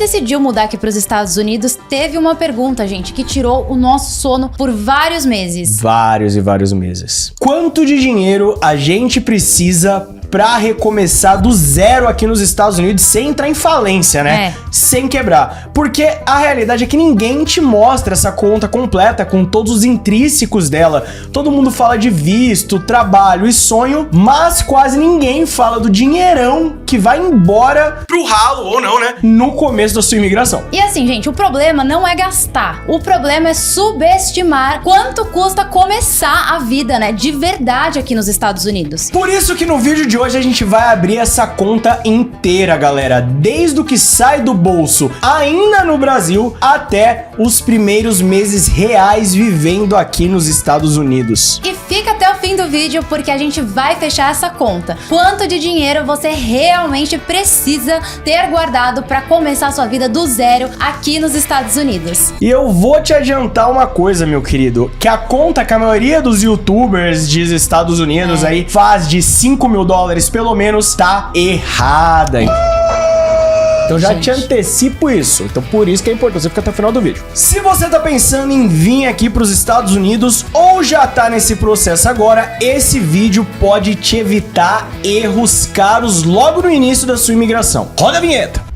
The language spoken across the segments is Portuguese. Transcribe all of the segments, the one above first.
decidiu mudar aqui para os Estados Unidos, teve uma pergunta, gente, que tirou o nosso sono por vários meses. Vários e vários meses. Quanto de dinheiro a gente precisa pra recomeçar do zero aqui nos Estados Unidos sem entrar em falência, né? Sem quebrar. Porque a realidade é que ninguém te mostra essa conta completa com todos os intrínsecos dela. Todo mundo fala de visto, trabalho e sonho, mas quase ninguém fala do dinheirão que vai embora pro ralo, ou não, né? No começo da sua imigração. E assim, gente, o problema não é gastar. O problema é subestimar quanto custa começar a vida, né? De verdade aqui nos Estados Unidos. Por isso que no vídeo de hoje a gente vai abrir essa conta inteira, galera. Desde o que sai do bolso ainda no Brasil até os primeiros meses reais vivendo aqui nos Estados Unidos. E fica até o fim do vídeo porque a gente vai fechar essa conta. Quanto de dinheiro você realmente precisa ter guardado para começar a sua vida do zero aqui nos Estados Unidos? E eu vou te adiantar uma coisa, meu querido, que a conta que a maioria dos youtubers dos Estados Unidos aí faz de $5.000 pelo menos, tá errada. Então já te antecipo isso. Então por isso que é importante você ficar até o final do vídeo. Se você tá pensando em vir aqui pros Estados Unidos ou já tá nesse processo agora, esse vídeo pode te evitar erros caros logo no início da sua imigração. Roda a vinheta!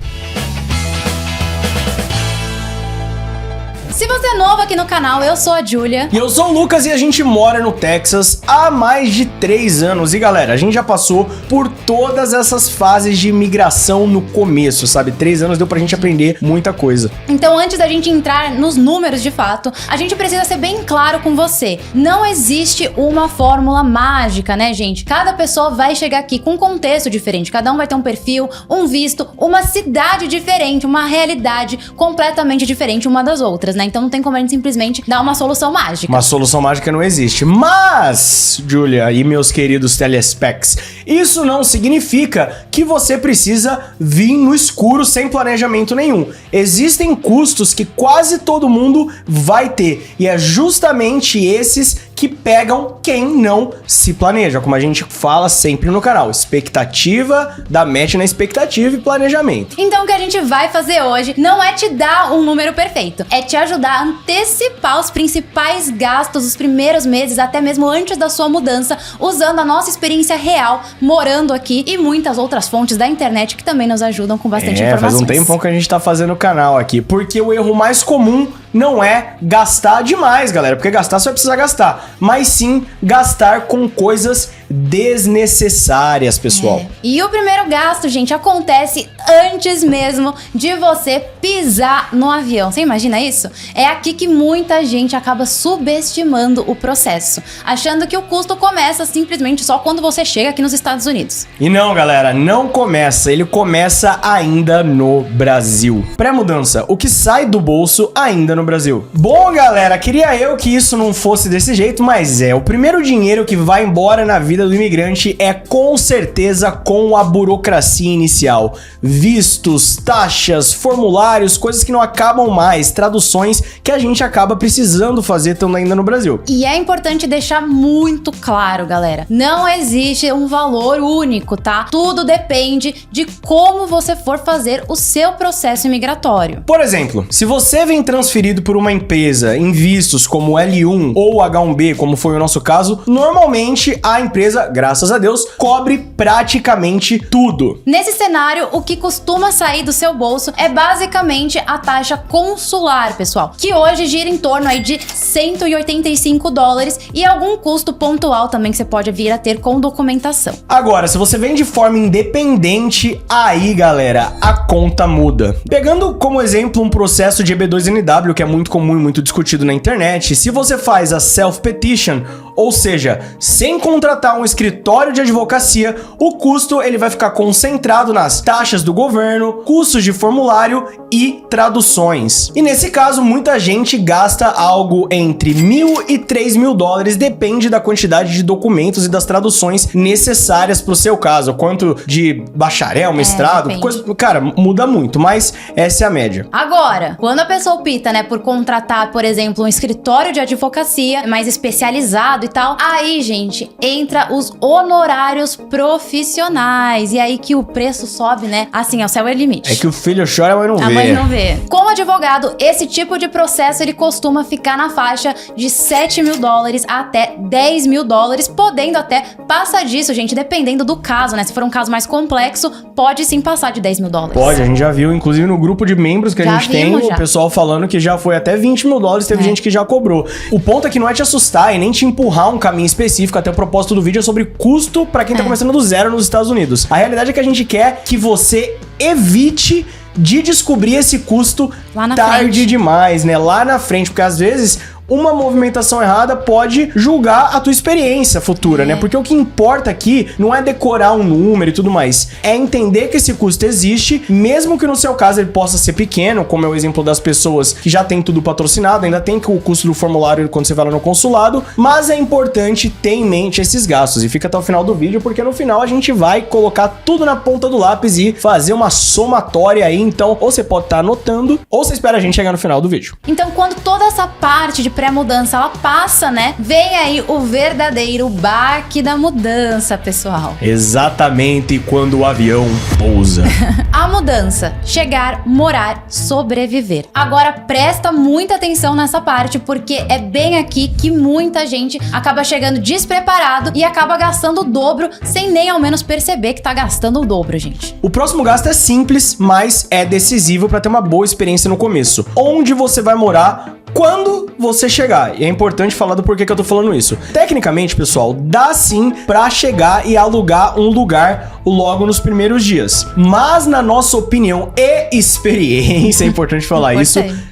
Se você é novo aqui no canal, eu sou a Júlia. E eu sou o Lucas e a gente mora no Texas há mais de 3 anos. E galera, a gente já passou por todas essas fases de imigração no começo, sabe? 3 anos deu pra gente aprender muita coisa. Então antes da gente entrar nos números de fato, a gente precisa ser bem claro com você. Não existe uma fórmula mágica, né, gente? Cada pessoa vai chegar aqui com um contexto diferente. Cada um vai ter um perfil, um visto, uma cidade diferente, uma realidade completamente diferente uma das outras, né? Então não tem como a gente simplesmente dar uma solução mágica. Uma solução mágica não existe. Mas, Júlia e meus queridos telespecs, isso não significa que você precisa vir no escuro sem planejamento nenhum. Existem custos que quase todo mundo vai ter. E é justamente esses que pegam quem não se planeja, como a gente fala sempre no canal. Expectativa dá match na expectativa e planejamento. Então o que a gente vai fazer hoje não é te dar um número perfeito, é te ajudar a antecipar os principais gastos dos primeiros meses, até mesmo antes da sua mudança, usando a nossa experiência real, morando aqui e muitas outras fontes da internet que também nos ajudam com bastante informações. Faz um tempão que a gente tá fazendo o canal aqui, porque o erro mais comum não é gastar demais, galera, porque gastar você vai precisar gastar, mas sim gastar com coisas desnecessárias, pessoal. E o primeiro gasto, gente, acontece antes mesmo de você pisar no avião. Você imagina isso? É aqui que muita gente acaba subestimando o processo, achando que o custo começa simplesmente só quando você chega aqui nos Estados Unidos. E não, galera, não começa. Ele começa ainda no Brasil. Pré-mudança, o que sai do bolso ainda no Brasil. Bom, galera, queria eu que isso não fosse desse jeito, mas o primeiro dinheiro que vai embora na vida do imigrante é com certeza com a burocracia inicial. Vistos, taxas, formulários, coisas que não acabam mais, traduções que a gente acaba precisando fazer estando ainda no Brasil. E é importante deixar muito claro, galera, não existe um valor único, tá? Tudo depende de como você for fazer o seu processo imigratório. Por exemplo, se você vem transferido por uma empresa em vistos como L1 ou H1B, como foi o nosso caso, normalmente a empresa, graças a Deus, cobre praticamente tudo. Nesse cenário, o que costuma sair do seu bolso é basicamente a taxa consular, pessoal, que hoje gira em torno aí de $185 e algum custo pontual também que você pode vir a ter com documentação. Agora, se você vem de forma independente, aí, galera, a conta muda. Pegando como exemplo um processo de EB2NW, que é muito comum e muito discutido na internet, se você faz a self-petition, ou seja, sem contratar um escritório de advocacia, o custo ele vai ficar concentrado nas taxas do governo, custos de formulário e traduções. E nesse caso, muita gente gasta algo entre $1.000 e $3.000, depende da quantidade de documentos e das traduções necessárias para o seu caso. Quanto de bacharel, mestrado, coisa, cara, muda muito, mas essa é a média. Agora, quando a pessoa opta, né, por contratar, por exemplo, um escritório de advocacia mais especializado e tal. Aí, gente, entra os honorários profissionais. E aí que o preço sobe, né? Assim, o céu é limite. É que o filho chora, a mãe não vê. A mãe não vê. Como advogado, esse tipo de processo, ele costuma ficar na faixa de $7.000 até $10.000, podendo até passar disso, gente, dependendo do caso, né? Se for um caso mais complexo, pode sim passar de $10.000. Pode, a gente já viu, inclusive no grupo de membros que a gente tem, o pessoal falando que já foi até $20.000, teve gente que já cobrou. O ponto aqui não é te assustar e nem te empurrar um caminho específico, até o propósito do vídeo é sobre custo pra quem tá começando do zero nos Estados Unidos. A realidade é que a gente quer que você evite de descobrir esse custo tarde demais, né? Lá na frente, porque às vezes uma movimentação errada pode julgar a tua experiência futura, né? Porque o que importa aqui não é decorar um número e tudo mais, é entender que esse custo existe, mesmo que no seu caso ele possa ser pequeno, como é o exemplo das pessoas que já tem tudo patrocinado, ainda tem o custo do formulário quando você vai lá no consulado, mas é importante ter em mente esses gastos. E fica até o final do vídeo, porque no final a gente vai colocar tudo na ponta do lápis e fazer uma somatória aí. Então, ou você pode estar anotando, ou você espera a gente chegar no final do vídeo. Então, quando toda essa parte de pré-mudança ela passa, né? Vem aí o verdadeiro baque da mudança, pessoal. Exatamente quando o avião pousa. A mudança, chegar, morar, sobreviver. Agora presta muita atenção nessa parte, porque é bem aqui que muita gente acaba chegando despreparado e acaba gastando o dobro sem nem ao menos perceber que tá gastando o dobro, gente. O próximo gasto é simples, mas é decisivo para ter uma boa experiência no começo. Onde você vai morar quando você chegar. E é importante falar do porquê que eu tô falando isso. Tecnicamente, pessoal, dá sim pra chegar e alugar um lugar logo nos primeiros dias. Mas na nossa opinião e experiência, é importante falar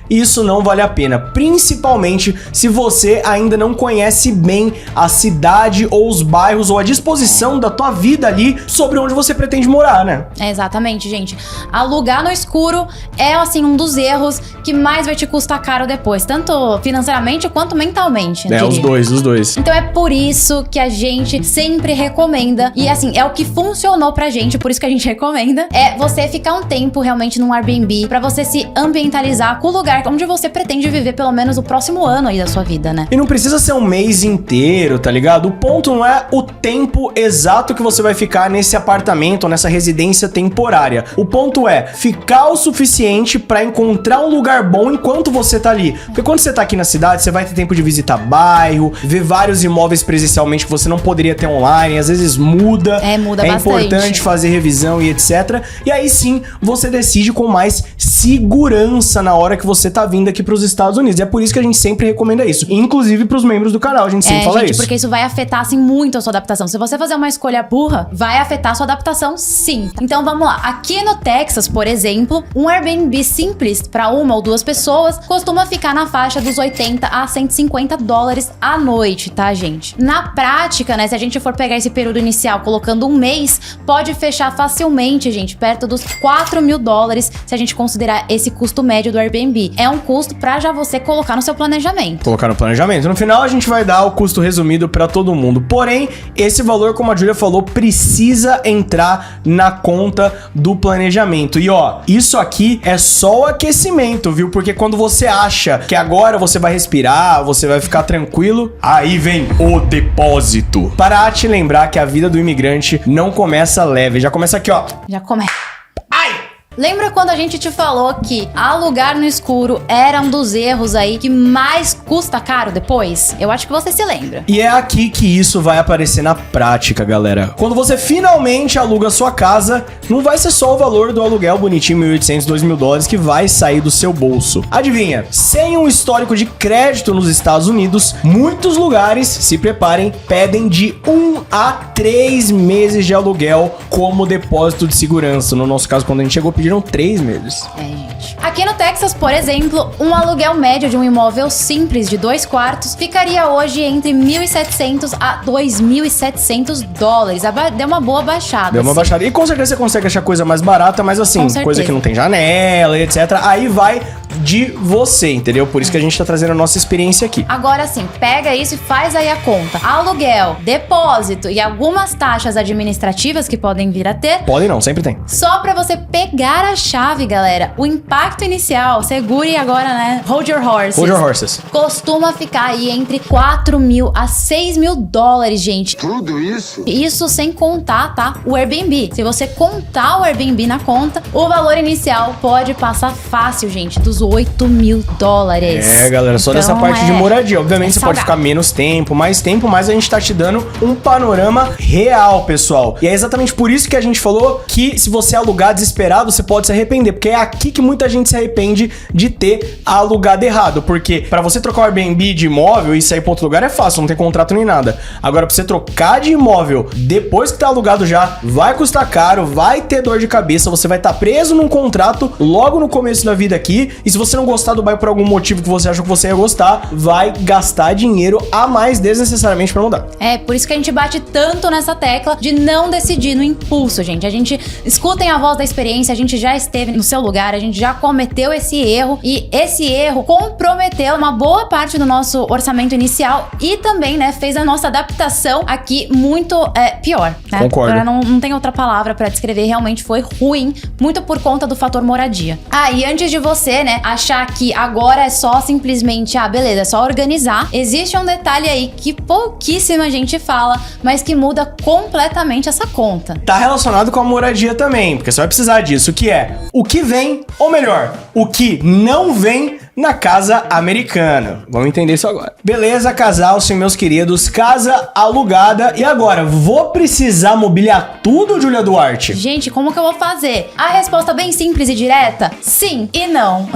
isso não vale a pena. Principalmente se você ainda não conhece bem a cidade ou os bairros ou a disposição da tua vida ali sobre onde você pretende morar, né? É, exatamente, gente. Alugar no escuro é, assim, um dos erros que mais vai te custar caro depois. Tanto financeiramente quanto mentalmente. É, os dois. Então é por isso que a gente sempre recomenda, e assim, é o que funcionou pra gente, por isso que a gente recomenda, é você ficar um tempo realmente num Airbnb, pra você se ambientalizar com o lugar onde você pretende viver pelo menos o próximo ano aí da sua vida, né? E não precisa ser um mês inteiro, tá ligado? O ponto não é o tempo exato que você vai ficar nesse apartamento ou nessa residência temporária. O ponto é ficar o suficiente pra encontrar um lugar bom enquanto você tá ali. Porque quando você tá aqui na cidade, você vai ter tempo de visitar bairro, ver vários imóveis presencialmente que você não poderia ter online, às vezes muda. Muda bastante. É importante fazer revisão e etc. E aí sim, você decide com mais segurança na hora que você tá vindo aqui pros Estados Unidos. E é por isso que a gente sempre recomenda isso. Inclusive pros membros do canal, a gente sempre fala isso. Porque isso vai afetar, assim, muito a sua adaptação. Se você fazer uma escolha burra, vai afetar a sua adaptação, sim. Então vamos lá. Aqui no Texas, por exemplo, um Airbnb simples pra uma ou duas pessoas costuma ficar na faixa dos $80 a $150 à noite, tá, gente? Na prática, né, se a gente for pegar esse período inicial colocando um mês, pode fechar facilmente, gente, perto dos $4.000 se a gente considerar esse custo médio do Airbnb. É um custo pra já você colocar no seu planejamento. Colocar no planejamento. No final, a gente vai dar o custo resumido pra todo mundo. Porém, esse valor, como a Júlia falou, precisa entrar na conta do planejamento. E ó, isso aqui é só o aquecimento, viu? Porque quando você acha que agora você vai respirar, você vai ficar tranquilo, aí vem o depósito. Para te lembrar que a vida do imigrante não começa leve, já começa aqui, ó. Já começa. Lembra quando a gente te falou que alugar no escuro era um dos erros aí que mais custa caro depois? Eu acho que você se lembra. E é aqui que isso vai aparecer na prática, galera. Quando você finalmente aluga a sua casa, não vai ser só o valor do aluguel bonitinho, $1.800, $2.000 que vai sair do seu bolso. Adivinha? Sem um histórico de crédito nos Estados Unidos, muitos lugares, se preparem, pedem de 1 a 3 meses de aluguel como depósito de segurança. No nosso caso, quando a gente chegou, pediram 3 meses. Gente. Aqui no Texas, por exemplo, um aluguel médio de um imóvel simples de 2 quartos ficaria hoje entre $1.700 a $2.700. Deu uma boa baixada. Deu uma baixada. E com certeza você consegue achar coisa mais barata, mas assim, coisa que não tem janela e etc. Aí vai de você, entendeu? Por isso que a gente tá trazendo a nossa experiência aqui. Agora sim, pega isso e faz aí a conta. Aluguel, depósito e algumas taxas administrativas que podem vir a ter. Podem não, sempre tem. Só pra você pegar a chave, galera, o impacto inicial, segure agora, né? Hold your horses. Hold your horses. Costuma ficar aí entre 4 mil a 6 mil dólares, gente. Tudo isso? Isso sem contar, tá? O Airbnb. Se você contar o Airbnb na conta, o valor inicial pode passar fácil, gente, dos 8 mil dólares. É, galera, só dessa parte de moradia. Obviamente você pode ficar menos tempo, mais a gente tá te dando um panorama real, pessoal. E é exatamente por isso que a gente falou que se você alugar desesperado, você pode se arrepender, porque é aqui que muita gente se arrepende de ter alugado errado, porque pra você trocar o Airbnb de imóvel e sair pra outro lugar é fácil, não tem contrato nem nada. Agora, pra você trocar de imóvel depois que tá alugado já, vai custar caro, vai ter dor de cabeça, você vai estar preso num contrato logo no começo da vida aqui, e se você não gostar do bairro por algum motivo que você achou que você ia gostar, vai gastar dinheiro a mais desnecessariamente pra mudar. É, por isso que a gente bate tanto nessa tecla de não decidir no impulso, gente. A gente escutem a voz da experiência, a gente já esteve no seu lugar, a gente já cometeu esse erro, e esse erro comprometeu uma boa parte do nosso orçamento inicial e também, né, fez a nossa adaptação aqui muito pior, né? Concordo. Agora não tem outra palavra pra descrever, realmente foi ruim, muito por conta do fator moradia. E antes de você, né, achar que agora é só simplesmente, beleza, é só organizar, existe um detalhe aí que pouquíssima gente fala, mas que muda completamente essa conta. Tá relacionado com a moradia também, porque você vai precisar disso, que é o que vem, ou melhor, o que não vem na casa americana. Vamos entender isso agora. Beleza, casal, sim, meus queridos, casa alugada. E agora, vou precisar mobiliar tudo, Júlia Duarte? Gente, como que eu vou fazer? A resposta bem simples e direta: sim e não.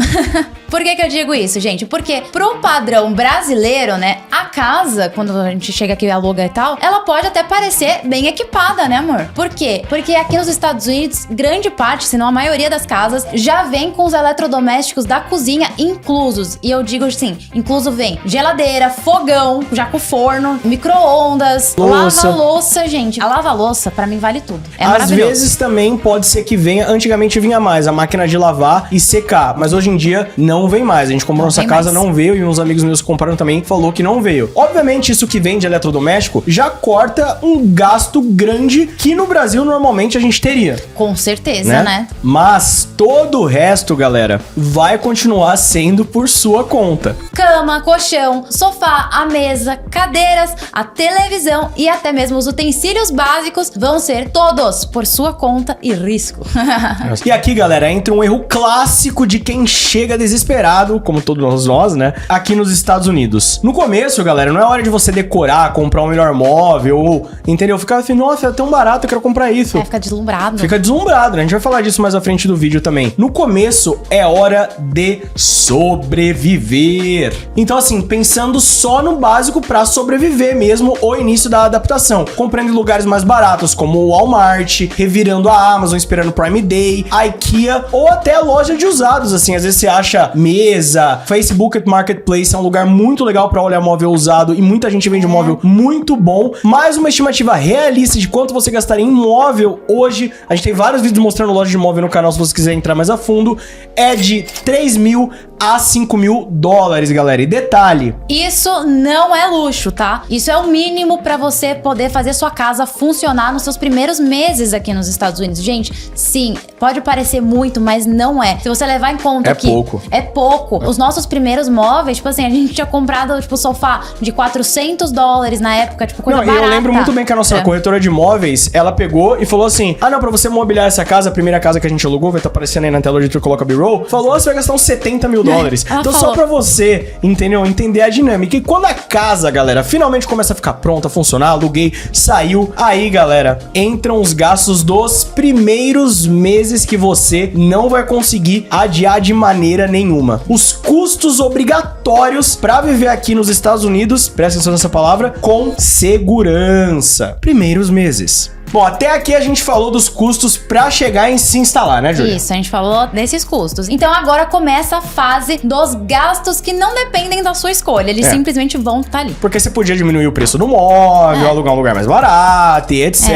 Por que eu digo isso, gente? Porque pro padrão brasileiro, né, a casa, quando a gente chega aqui e aluga e tal, ela pode até parecer bem equipada, né, amor? Por quê? Porque aqui nos Estados Unidos, grande parte, se não a maioria das casas, já vem com os eletrodomésticos da cozinha inclusos. E eu digo assim, incluso vem geladeira, fogão, já com forno, micro-ondas, lava-louça, gente. A lava-louça, pra mim, vale tudo. É Às vezes também pode ser que venha, antigamente vinha mais, a máquina de lavar e secar, mas hoje em dia não vem mais. A gente comprou nossa casa, não veio, e uns amigos meus que compraram também falou que não veio. Obviamente, isso que vem de eletrodoméstico já corta um gasto grande que no Brasil normalmente a gente teria. Com certeza, né? Mas todo o resto, galera, vai continuar sendo por sua conta. Cama, colchão, sofá, a mesa, cadeiras, a televisão e até mesmo os utensílios básicos vão ser todos por sua conta e risco. E aqui, galera, entra um erro clássico de quem chega desesperado, como todos nós, né, aqui nos Estados Unidos. No começo, galera, não é hora de você decorar, comprar um melhor móvel, ou, entendeu? Ficar assim, nossa, é tão barato, eu quero comprar isso. Fica deslumbrado. Fica deslumbrado, né? A gente vai falar disso mais à frente do vídeo também. No começo, é hora de sobreviver. Então, assim, pensando só no básico pra sobreviver mesmo o início da adaptação. Comprando em lugares mais baratos, como o Walmart, revirando a Amazon, esperando o Prime Day, a IKEA, ou até a loja de usados, assim. Às vezes você acha mesa, Facebook Marketplace é um lugar muito legal pra olhar móvel usado e muita gente vende móvel muito bom. Mais uma estimativa realista de quanto você gastaria em móvel hoje. A gente tem vários vídeos mostrando loja de móvel no canal, se você quiser entrar mais a fundo. É de 3 mil a 5 mil dólares, galera. E detalhe, isso não é luxo, tá? Isso é o mínimo pra você poder fazer sua casa funcionar nos seus primeiros meses aqui nos Estados Unidos. Gente, sim, pode parecer muito, mas não é. Se você levar em conta que é pouco. Os nossos primeiros móveis, tipo assim, a gente tinha comprado, tipo, sofá de 400 dólares na época, tipo, coisa barata. Eu lembro muito bem que a nossa corretora de imóveis, ela pegou e falou assim, não, pra você mobiliar essa casa, a primeira casa que a gente alugou, vai estar aparecendo aí na tela onde tu coloca B-roll, falou, você vai gastar uns 70 mil dólares. Então só pra você, entendeu? Entender a dinâmica. E quando a casa, galera, finalmente começa a ficar pronta, a funcionar, aluguei, saiu, aí, galera, entram os gastos dos primeiros meses que você não vai conseguir adiar de maneira nenhuma. Os custos obrigatórios pra viver aqui nos Estados Unidos, presta atenção nessa palavra, com segurança. Primeiros meses. Bom, até aqui a gente falou dos custos pra chegar em se instalar, né, Júlia? Isso, a gente falou desses custos. Então agora começa a fase dos gastos que não dependem da sua escolha. Eles simplesmente vão estar ali. Porque você podia diminuir o preço do móvel, alugar um lugar mais barato e etc.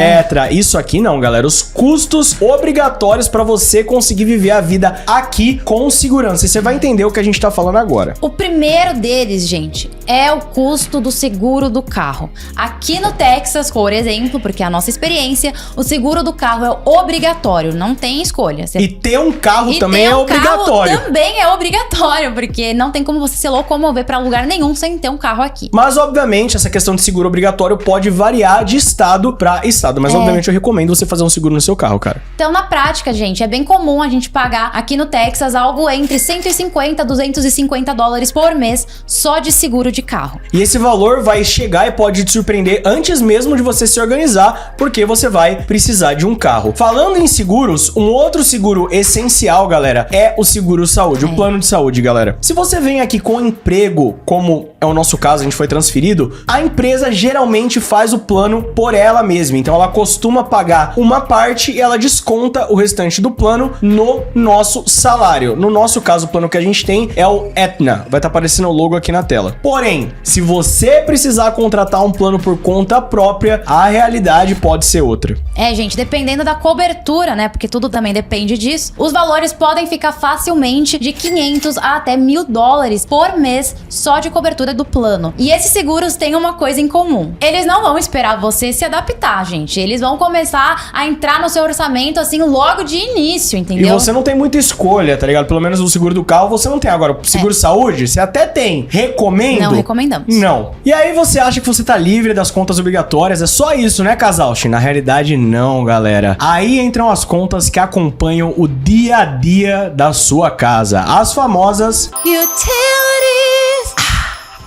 Isso aqui não, galera. Os custos obrigatórios pra você conseguir viver a vida aqui com segurança. E você vai entender o que a gente tá falando agora. O primeiro deles, gente, é o custo do seguro do carro. Aqui no Texas, por exemplo, porque é a nossa experiência, o seguro do carro é obrigatório, não tem escolha. E ter um carro também é obrigatório. Carro também é obrigatório, porque não tem como você se locomover pra lugar nenhum sem ter um carro aqui. Mas, obviamente, essa questão de seguro obrigatório pode variar de estado pra estado. Mas, obviamente, eu recomendo você fazer um seguro no seu carro, cara. Então, na prática, gente, é bem comum a gente pagar aqui no Texas algo entre 150 a 250 dólares por mês só de seguro de carro. E esse valor vai chegar e pode te surpreender antes mesmo de você se organizar, porque você vai precisar de um carro. Falando em seguros, um outro seguro essencial, galera, é o seguro saúde, o plano de saúde, galera. Se você vem aqui com emprego, como é o nosso caso, a gente foi transferido, a empresa geralmente faz o plano por ela mesma. Então ela costuma pagar uma parte e ela desconta o restante do plano no nosso salário. No nosso caso, o plano que a gente tem é o Aetna. Vai estar aparecendo o logo aqui na tela. Porém, se você precisar contratar um plano por conta própria, a realidade pode ser outra. Gente, dependendo da cobertura, né? Porque tudo também depende disso. Os valores podem ficar facilmente de 500 a até 1.000 dólares por mês só de cobertura do plano. E esses seguros têm uma coisa em comum. Eles não vão esperar você se adaptar, gente. Eles vão começar a entrar no seu orçamento, assim, logo de início, entendeu? E você não tem muita escolha, tá ligado? Pelo menos o seguro do carro você não tem. Agora, o seguro saúde, você até tem. Recomendo? Não recomendamos. Não. E aí você acha que você tá livre das contas obrigatórias? É só isso, né, Casalchi? Na realidade, não, galera. Aí entram as contas que acompanham o dia a dia da sua casa. As famosas utilities.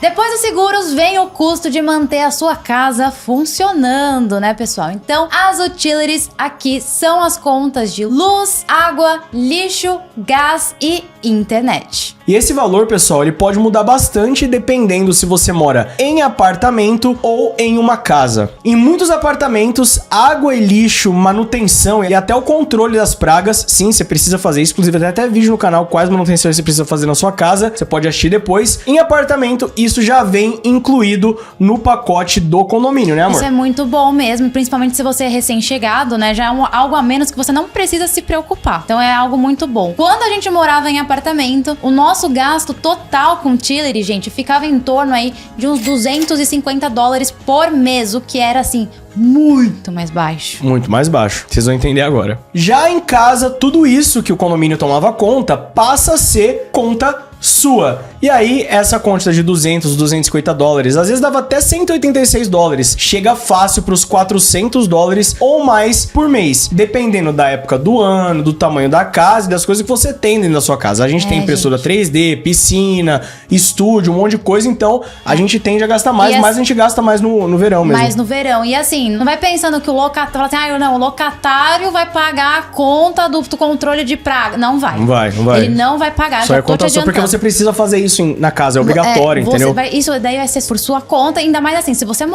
Depois dos seguros vem o custo de manter a sua casa funcionando, né, pessoal? Então, as utilities aqui são as contas de luz, água, lixo, gás e internet. E esse valor, pessoal, ele pode mudar bastante dependendo se você mora em apartamento ou em uma casa. Em muitos apartamentos, água e lixo, manutenção e até o controle das pragas, sim, você precisa fazer isso. Inclusive, tem até vídeo no canal quais manutenções você precisa fazer na sua casa. Você pode assistir depois. Em apartamento, isso já vem incluído no pacote do condomínio, né, amor? Isso é muito bom mesmo, principalmente se você é recém-chegado, né? Já é algo a menos que você não precisa se preocupar. Então é algo muito bom. Quando a gente morava em apartamento, o nosso gasto total com utility, gente, ficava em torno aí de uns 250 dólares por mês, o que era assim muito mais baixo. Muito mais baixo. Vocês vão entender agora. Já em casa, tudo isso que o condomínio tomava conta passa a ser conta sua. E aí, essa conta de 200, 250 dólares, às vezes dava até 186 dólares. Chega fácil para os 400 dólares ou mais por mês, dependendo da época do ano, do tamanho da casa e das coisas que você tem dentro da sua casa. A gente tem impressora 3D, piscina, estúdio, um monte de coisa, então a gente tende a gastar mais, mas a gente gasta mais no verão mesmo. Mais no verão. E assim, não vai pensando que o locatário, assim, não, o locatário vai pagar a conta do controle de praga. Não vai. Não vai. Ele não vai pagar. Só é conta só porque você precisa fazer isso na casa, é obrigatório, entendeu? Isso daí vai ser por sua conta, ainda mais assim, se você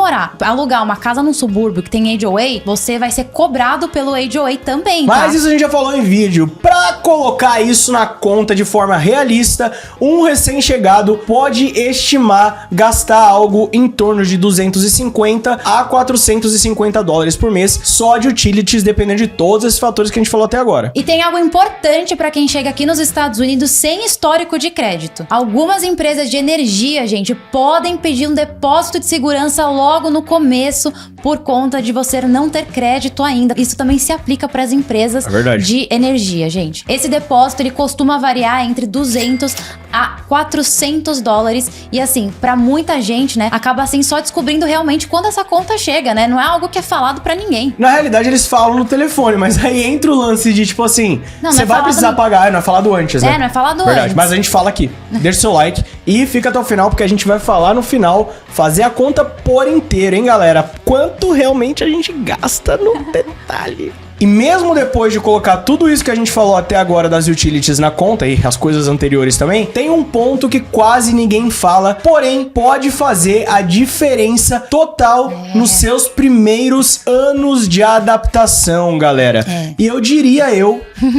alugar uma casa num subúrbio que tem HOA, você vai ser cobrado pelo HOA também, tá? Mas isso a gente já falou em vídeo. Pra colocar isso na conta de forma realista, um recém-chegado pode estimar gastar algo em torno de 250 a 450 dólares por mês só de utilities, dependendo de todos esses fatores que a gente falou até agora. E tem algo importante pra quem chega aqui nos Estados Unidos sem histórico de crédito. Algumas empresas de energia, gente, podem pedir um depósito de segurança logo no começo por conta de você não ter crédito ainda. Isso também se aplica para as empresas de energia, gente. Esse depósito, ele costuma variar entre 200 a 400 dólares e assim, para muita gente, né, acaba assim só descobrindo realmente quando essa conta chega, né? Não é algo que é falado para ninguém. Na realidade, eles falam no telefone, mas aí entra o lance de tipo assim, você vai precisar pagar, não é falado antes, né? Não é falado antes. Mas a gente fala aqui. Deixa o seu like e fica até o final, porque a gente vai falar no final, fazer a conta por inteiro, hein, galera? Quanto realmente a gente gasta no detalhe. E mesmo depois de colocar tudo isso que a gente falou até agora das utilities na conta e as coisas anteriores também, tem um ponto que quase ninguém fala, porém pode fazer a diferença total nos seus primeiros anos de adaptação, galera. E eu diria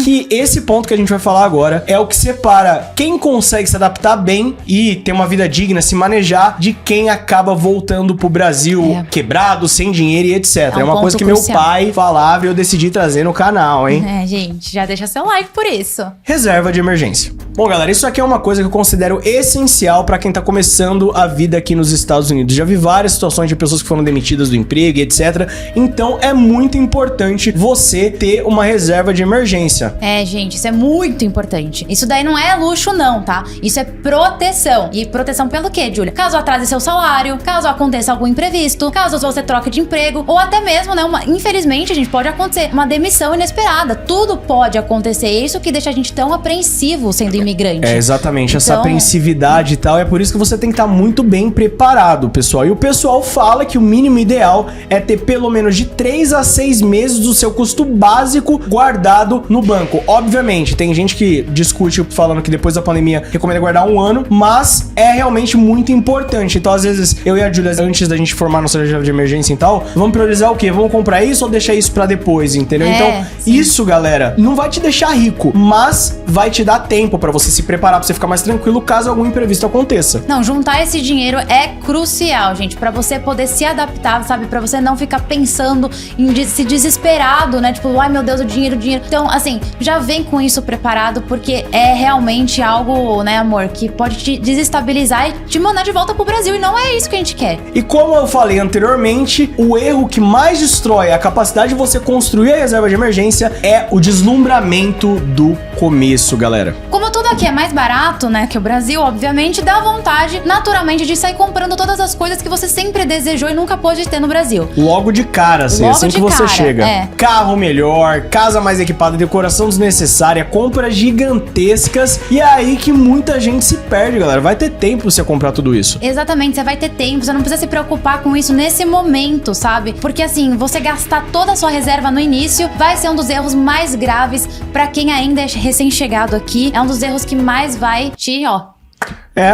que esse ponto que a gente vai falar agora é o que separa quem consegue se adaptar bem e ter uma vida digna, se manejar, de quem acaba voltando pro Brasil quebrado, sem dinheiro e etc. É uma coisa que crucial. meu pai falava e eu decidi trazer no canal, hein? Gente, já deixa seu like por isso. Reserva de emergência. Bom, galera, isso aqui é uma coisa que eu considero essencial pra quem tá começando a vida aqui nos Estados Unidos. Já vi várias situações de pessoas que foram demitidas do emprego e etc. Então é muito importante você ter uma reserva de emergência. Gente, isso é muito importante. Isso daí não é luxo não, tá? Isso é proteção. E proteção pelo quê, Júlia? Caso atrase seu salário, caso aconteça algum imprevisto, caso você troque de emprego, ou até mesmo, né, infelizmente, gente, pode acontecer uma demissão inesperada. Tudo pode acontecer. É isso que deixa a gente tão apreensivo sendo imigrante. Exatamente. Essa apreensividade e tal, é por isso que você tem que estar muito bem preparado, pessoal. E o pessoal fala que o mínimo ideal é ter pelo menos de 3 a 6 meses do seu custo básico guardado no banco. Obviamente, tem gente que discute falando que depois da pandemia recomenda guardar 1 ano, mas é realmente muito importante. Então, às vezes, eu e a Júlia, antes da gente formar nossa reserva de emergência e tal, vamos priorizar o quê? Vamos comprar isso ou deixar isso pra depois, entendeu? Então, isso, galera, não vai te deixar rico, mas vai te dar tempo pra você se preparar, pra você ficar mais tranquilo caso algum imprevisto aconteça. Não, juntar esse dinheiro é crucial, gente, pra você poder se adaptar, sabe? Pra você não ficar pensando em se desesperado, né? Tipo, ai meu Deus, o dinheiro. Então, assim, já vem com isso preparado, porque é realmente algo, né, amor, que pode te desestabilizar e te mandar de volta pro Brasil, e não é isso que a gente quer. E como eu falei anteriormente, o erro que mais destrói a capacidade de você construir a reserva de emergência é o deslumbramento do começo, galera. Como tudo aqui é mais barato, né, que o Brasil, obviamente, dá vontade, naturalmente, de sair comprando todas as coisas que você sempre desejou e nunca pôde ter no Brasil. Logo de cara, assim que você chega. Carro melhor, casa mais equipada, decoração desnecessária, compras gigantescas, e é aí que muita gente se perde, galera. Vai ter tempo pra você comprar tudo isso. Exatamente, você vai ter tempo, você não precisa se preocupar com isso nesse momento, sabe? Porque assim, você gastar toda a sua reserva no início vai ser um dos erros mais graves pra quem ainda é recém-chegado aqui. É um dos erros que mais vai te,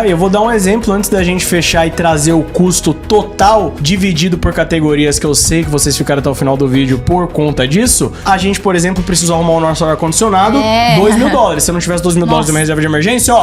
eu vou dar um exemplo antes da gente fechar e trazer o custo total dividido por categorias, que eu sei que vocês ficaram até o final do vídeo por conta disso. A gente, por exemplo, precisou arrumar o nosso ar-condicionado, $2.000. Se eu não tivesse $2.000 de uma reserva de emergência,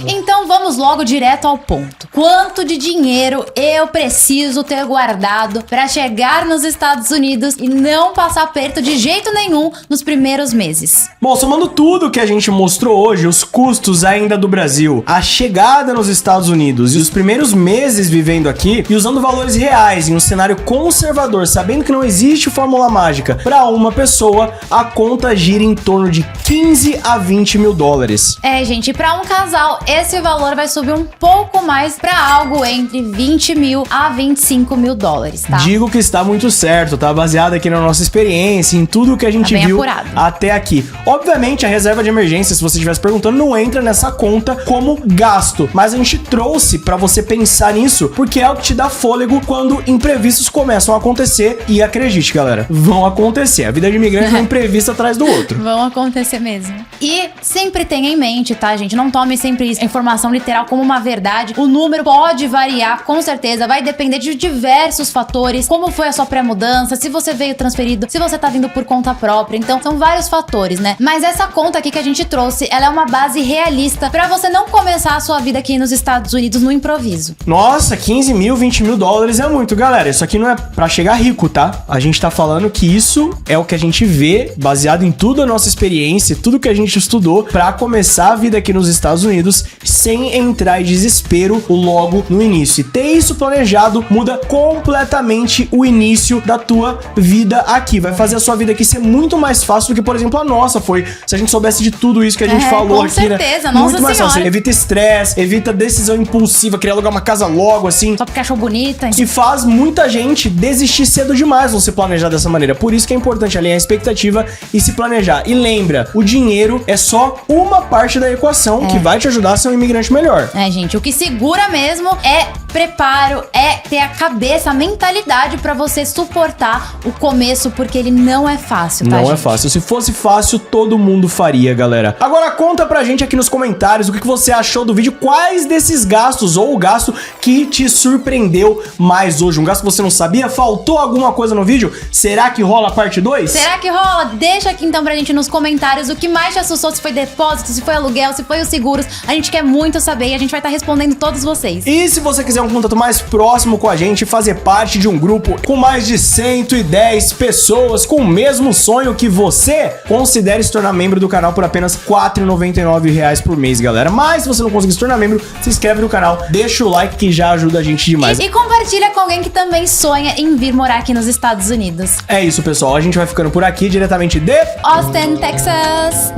Então vamos logo direto ao ponto. Quanto de dinheiro eu preciso ter guardado pra chegar nos Estados Unidos e não passar aperto de jeito nenhum nos primeiros meses? Bom, somando tudo que a gente mostrou hoje, os custos ainda do Brasil, a chegada nos Estados Unidos e os primeiros meses vivendo aqui, e usando valores reais em um cenário conservador, sabendo que não existe fórmula mágica pra uma pessoa, a conta gira em torno de 15 a 20 mil dólares. Gente, pra um casal, esse valor vai subir um pouco mais pra algo entre 20 mil a 25 mil dólares, tá? Digo que está muito certo, tá? Baseado aqui na nossa experiência, em tudo que a gente viu até aqui. Obviamente, a reserva de emergência, se você estivesse perguntando, não entra nessa conta como gasto, mas a gente trouxe pra você pensar nisso, porque é o que te dá fôlego quando imprevistos começam a acontecer, e acredite, galera, vão acontecer. A vida de imigrante é um imprevisto atrás do outro. Vão acontecer mesmo. E sempre tenha em mente, tá, gente? Não tome sempre a informação literal como uma verdade. O número pode variar, com certeza, vai depender de diversos fatores, como foi a sua pré-mudança, se você veio transferido, se você tá vindo por conta própria, então são vários fatores, né? Mas essa conta aqui que a gente trouxe, ela é uma base realista pra você não começar a sua vida aqui nos Estados Unidos no improviso. Nossa, 15 mil, 20 mil dólares é muito, galera. Isso aqui não é pra chegar rico, tá? A gente tá falando que isso é o que a gente vê, baseado em tudo a nossa experiência, tudo que a gente estudou pra começar a vida aqui nos Estados Unidos sem entrar em desespero logo no início. E ter isso planejado muda completamente o início da tua vida aqui. Vai fazer a sua vida aqui ser muito mais fácil do que, por exemplo, a nossa foi. Se a gente soubesse de tudo isso que a gente falou com aqui, certeza, né? Nossa Muito mais Senhora. fácil. Evita estresse, evita decisão impulsiva, querer alugar uma casa logo, assim. Só porque achou bonita. Que faz muita gente desistir cedo demais não se planejar dessa maneira. Por isso que é importante alinhar a expectativa e se planejar. E lembra, o dinheiro é só uma parte da equação que vai te ajudar a ser um imigrante melhor. É, gente, o que segura mesmo é preparo, é ter a cabeça, a mentalidade pra você suportar o começo, porque ele não é fácil, tá, Não gente? é fácil. Se fosse fácil, todo mundo faria, galera. Agora conta pra gente aqui nos comentários o que você achou do vídeo, quais desses gastos ou o gasto que te surpreendeu mais hoje. Um gasto que você não sabia? Faltou alguma coisa no vídeo? Será que rola a parte 2? Será que rola? Deixa aqui então pra gente nos comentários o que mais te assustou, se foi depósito, se foi aluguel, se foi os seguros. A gente quer muito saber e a gente vai estar respondendo todos vocês. E se você quiser um contato mais próximo com a gente, fazer parte de um grupo com mais de 110 pessoas com o mesmo sonho que você, considere se tornar membro do canal por apenas R$ 4,99 por mês, galera. Mas se você não conseguir se tornar membro, se inscreve no canal, deixa o like que já ajuda a gente demais. E compartilha com alguém que também sonha em vir morar aqui nos Estados Unidos. É isso, pessoal. A gente vai ficando por aqui, diretamente de Austin, Texas.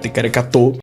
Ticaricatou.